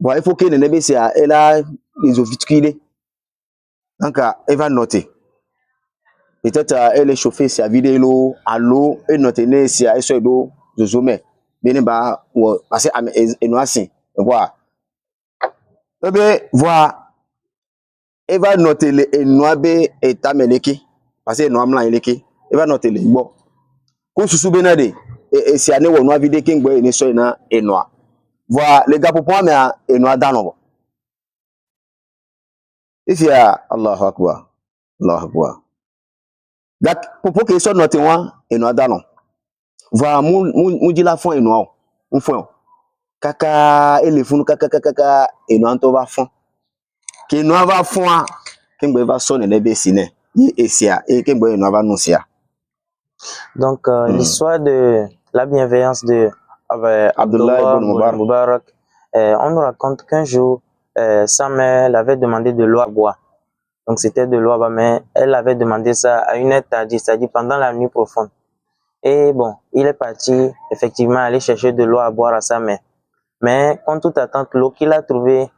Bon, il faut que nene c'est elle a les ovicules. Donc, elle va noter. Peut-être elle est chauffée, c'est à vider l'eau, à l'eau, et noter né, c'est à essayer d'eau, de zoomer. Bien, bah, ou, parce que, et nous, assez. Voilà. Eh bien, voilà. Elle va noter les noirs et tameleki. Parce que noirs blancs, eleki. Elle va noter les bon. Quand tu souviens de, et c'est à nous, on a vidé qu'il y a une soie et noir. Voilà, les gars, pour moi, mais et noir dans l'ombre. Et c'est Allah Akbar. Allah Akbar. Donc, pour que soit noté et noir dans l'ombre. Voilà, mon dit la fond et noir. Un fond. Kaka, et les fonds, kaka, et noir, on va fond. Que noir va fond, qu'il va sonner les bessines. Et c'est et qu'il va nous faire. Donc, l'histoire de la bienveillance de Abdullah ibn Mubarak, on nous raconte qu'un jour, sa mère l'avait demandé de l'eau à boire. Donc, c'était de l'eau à boire, mais elle avait demandé ça à une heure tardive, c'est-à-dire pendant la nuit profonde. Et bon, il est parti effectivement aller chercher de l'eau à boire à sa mère. Mais, contre toute attente, l'eau qu'il a trouvée,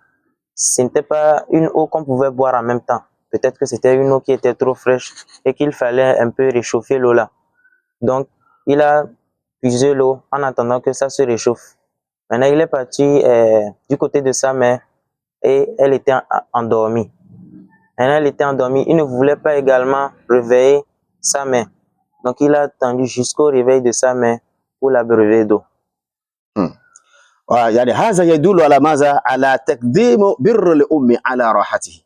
ce n'était pas une eau qu'on pouvait boire en même temps. Peut-être que c'était une eau qui était trop fraîche et qu'il fallait un peu réchauffer l'eau là. Donc, il a puisé l'eau en attendant que ça se réchauffe. Maintenant, il est parti du côté de sa mère et elle était endormie. Maintenant, elle était endormie. Il ne voulait pas également réveiller sa mère. Donc, il a attendu jusqu'au réveil de sa mère pour l'abreuver d'eau. يعني هذا يدل على ماذا؟ على تقديم بر الأم على راحته.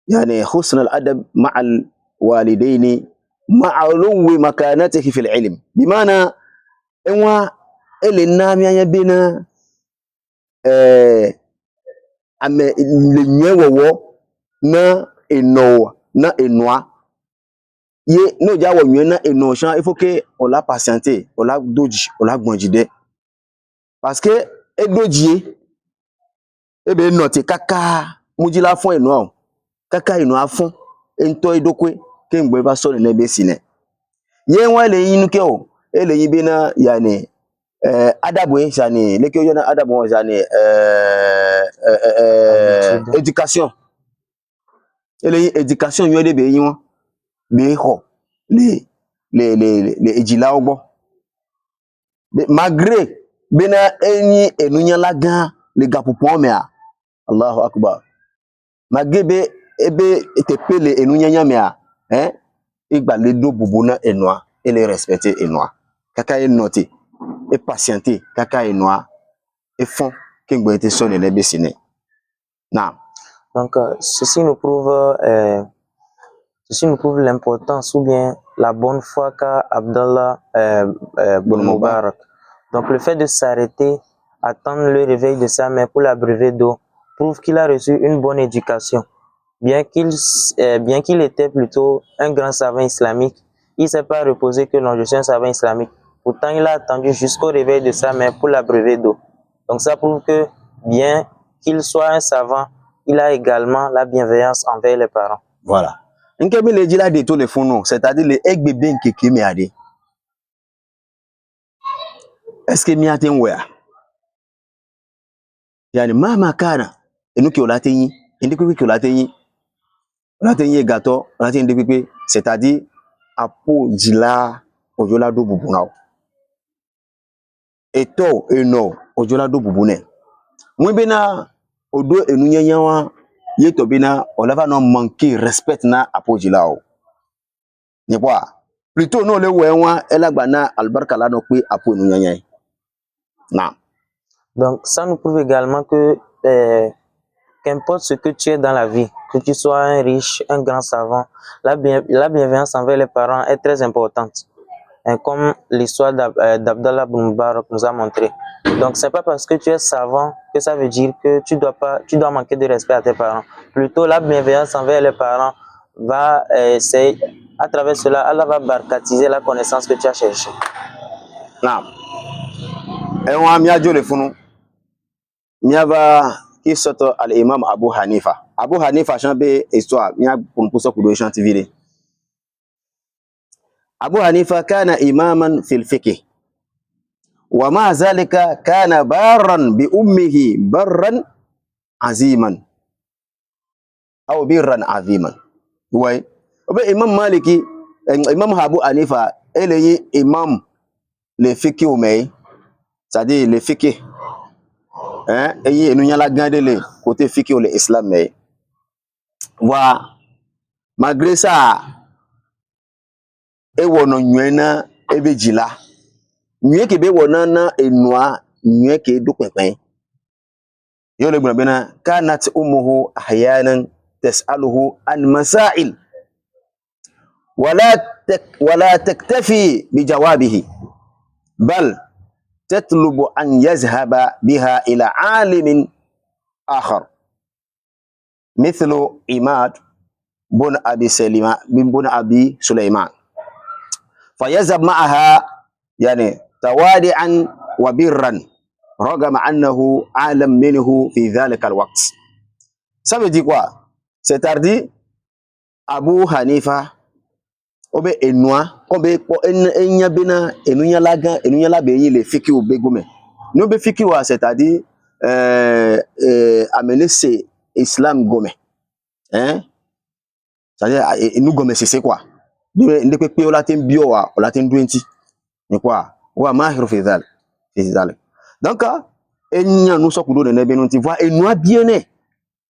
يعني حسن الأدب مع الوالدين مع علو مكانته في العلم. بمعنى إنوا اللي نام يا بنا أم لنيوه na enoi ye no ja wo nyen na eno chan il faut que on la patienter on la doji on la gbonjide parce que e doji e be note kaka mujila fon eno kaka eno afon ento edokwe ke ngbe ba so ne be sine ye won le yin ke o e le yin be na yani adabu yani le ke yo na adabu yani éducation ele éducation yo de be yin be ho les ejila ogbo malgré bena eni enunya lagan le gapupo me a Allahu akbar magebe ebe etepele enunya nya me a igba le do bubuna enwa et les respecter enwa kaka e noter et patienter kaka enwa et fond kengbe te sonne le besine na. Donc ceci nous prouve l'importance ou bien la bonne foi qu'a Abdallah ibn Mubarak. Donc le fait de s'arrêter, attendre le réveil de sa mère pour l'abreuver d'eau, prouve qu'il a reçu une bonne éducation. Bien qu'il était plutôt un grand savant islamique, il ne s'est pas reposé que non, je suis un savant islamique. Pourtant, il a attendu jusqu'au réveil de sa mère pour l'abreuver d'eau. Donc ça prouve que bien qu'il soit un savant, il a également la bienveillance envers les parents. Voilà. Nkemi le dila de tous les fonds, c'est-à-dire les egbebe nkeke me ade. Est-ce que mi aten wea? Yani mama kana enuki olatenyi, ndekwe olatenyi. Olatenyi gato, olatenyi ndekwe, c'est-à-dire apo dila ojola do bubuna. Eto eno ojola do bubune. Mwebena odo enunyanyawa yeto bena olava no manquer respect na apo dila o. Ni quoi? Plutôt non le wewa elagbana albarka la no pe apo enunyanyai. Non. Donc, ça nous prouve également que qu'importe ce que tu es dans la vie, que tu sois un riche, un grand savant, la bienveillance envers les parents est très importante. Et comme l'histoire d'Abdallah ibn Mubarak nous a montré. Donc, c'est pas parce que tu es savant que ça veut dire que tu dois manquer de respect à tes parents. Plutôt, la bienveillance envers les parents va essayer, à travers cela, Allah va barkatiser la connaissance que tu as cherchée. Non. Et on a mis à Dieu le fond. Miava qui sort al-imam Abu Hanifa. Abu Hanifa chambe histoire. Mia pour nous ça pour chantivier. Abu Hanifa kana imaman fil fiqh. ومع ذلك كان بارا بأمه برا عظيما أو برا عظيما. ouais imam maliki imam Abu Hanifa ele imam le fiqh oumei, c'est-à-dire le fiqh hein et nous la gande le côté fiqh le islam mais wa malgré ça e wono nwena ebe jila nwe ke be wona na enua nwe ke du pepen yo le gbona bena kanat ummuhu ahyanan tas'aluhu an masail ولا تكتفي بجوابه بل تطلب أن يذهب بها إلى عالم آخر مثل عماد بن أبي سليمان فيذهب معها يعني توادعا وبرا رغم أنه عالم منه في ذلك الوقت. Ça veut dire quoi? C'est-à-dire Abu Hanifa obe enua obe po enya bena enunya laga enunya labe yi le fiki obe gome no be fiki wa c'est-à-dire amener c'est islam gome hein c'est-à-dire nous gome c'est quoi de pe o latin bio wa o latin 20 ni quoi wa mahir fi zal donc enya nous so kudo ne be no ti voir enua bien ne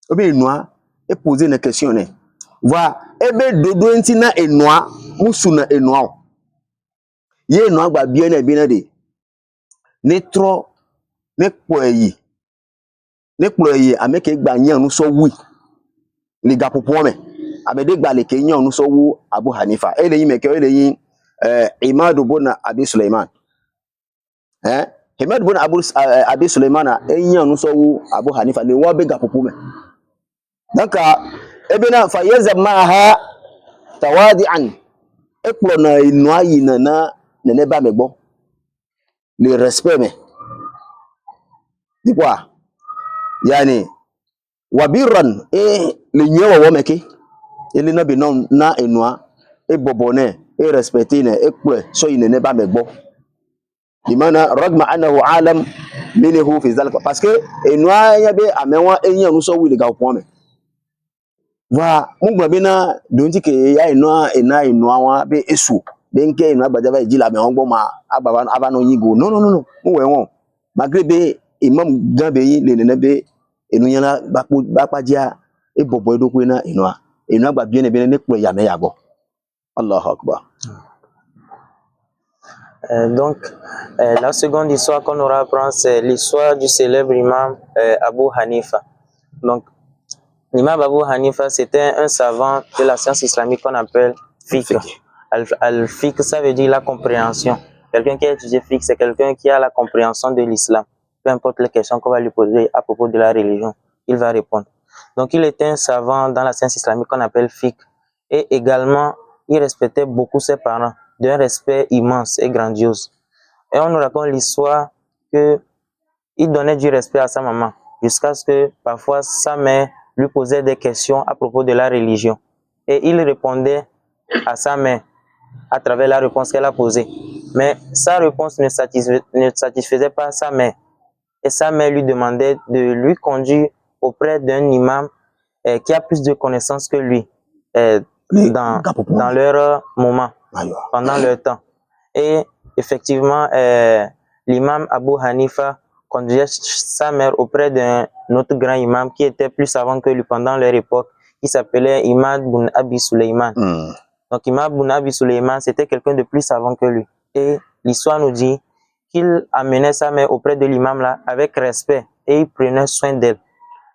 obe enua et poser une question ne voir ebe dodo enti na enua musuna enua ye enua gba bien na bi na de ne tro ne kpo yi ameke gba yan nu so wi li ga popo me abede gba le ke yan nu so wu Abu Hanifa ele yin meke ele yin Imad ibn Abi Sulaiman Imad ibn Abi Sulaiman yan nu so wu Abu Hanifa le wo be ga popo me donc ebena fa yazab ma'aha tawadi'an ekplo na enua yi na ne ba me gbo le respect me di quoi yani wabiran le nyewa wo meke ele na be non na enua e bobone e respecter ne ekplo so yi ne ba me gbo di mana ragma annahu alam minhu fi zalika parce que enua ya be amewa enyan nu so wi le ga po me wa mugba bena donti ke ya enua wa be esu be nke enua gbaja ba jila me won gbo ma agbaba abano yigo no mu we won malgré be imam gambe yi le ne be enuyan la ba pajia e bobo edoku na enua gba bien be ne kpo ya me ya go Allahu akbar. Donc la seconde histoire qu'on aura à prendre c'est l'histoire du célèbre imam Abu Hanifa. Donc l'imam Abu Hanifa, c'était un savant de la science islamique qu'on appelle fiqh. Al-fiqh, ça veut dire la compréhension. Quelqu'un qui a étudié fiqh, c'est quelqu'un qui a la compréhension de l'islam. Peu importe les questions qu'on va lui poser à propos de la religion, il va répondre. Donc, il était un savant dans la science islamique qu'on appelle fiqh. Et également, il respectait beaucoup ses parents, d'un respect immense et grandiose. Et on nous raconte l'histoire qu'il donnait du respect à sa maman, jusqu'à ce que parfois sa mère lui posait des questions à propos de la religion. Et il répondait à sa mère à travers la réponse qu'elle a posée. Mais sa réponse ne satisfaisait pas sa mère. Et sa mère lui demandait de lui conduire auprès d'un imam qui a plus de connaissances que lui dans leur moment, pendant leur temps. Et effectivement, l'imam Abu Hanifa conduisait sa mère auprès d'un autre grand imam qui était plus savant que lui pendant leur époque, qui s'appelait Imad ibn Abi Sulaiman. Donc Imad ibn Abi Sulaiman, c'était quelqu'un de plus savant que lui. Et l'histoire nous dit qu'il amenait sa mère auprès de l'imam là avec respect et il prenait soin d'elle.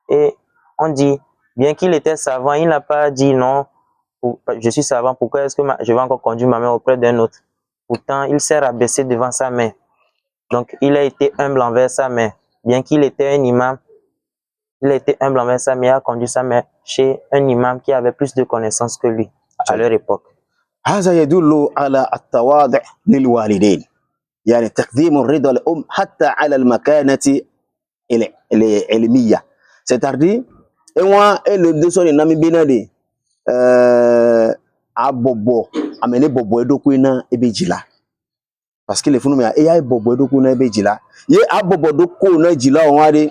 Et on dit, bien qu'il était savant, il n'a pas dit non, je suis savant, pourquoi est-ce que je vais encore conduire ma mère auprès d'un autre? Pourtant, il s'est rabaissé devant sa mère. Donc, il a été humble envers sa mère. Bien qu'il était un imam, il a été humble envers sa mère, a conduit sa mère chez un imam qui avait plus de connaissances que lui à leur époque. هذا يدل على التواضع للوالدين يعني تقديم الرضا الأم حتى على المكانة العلمية c'est-à-dire ewa ele de so ni na mi binade abobo amene bobo edoku na ebejila parce que les funu me e ya bobo do ko na be jila ye abobo do ko na jila on wa de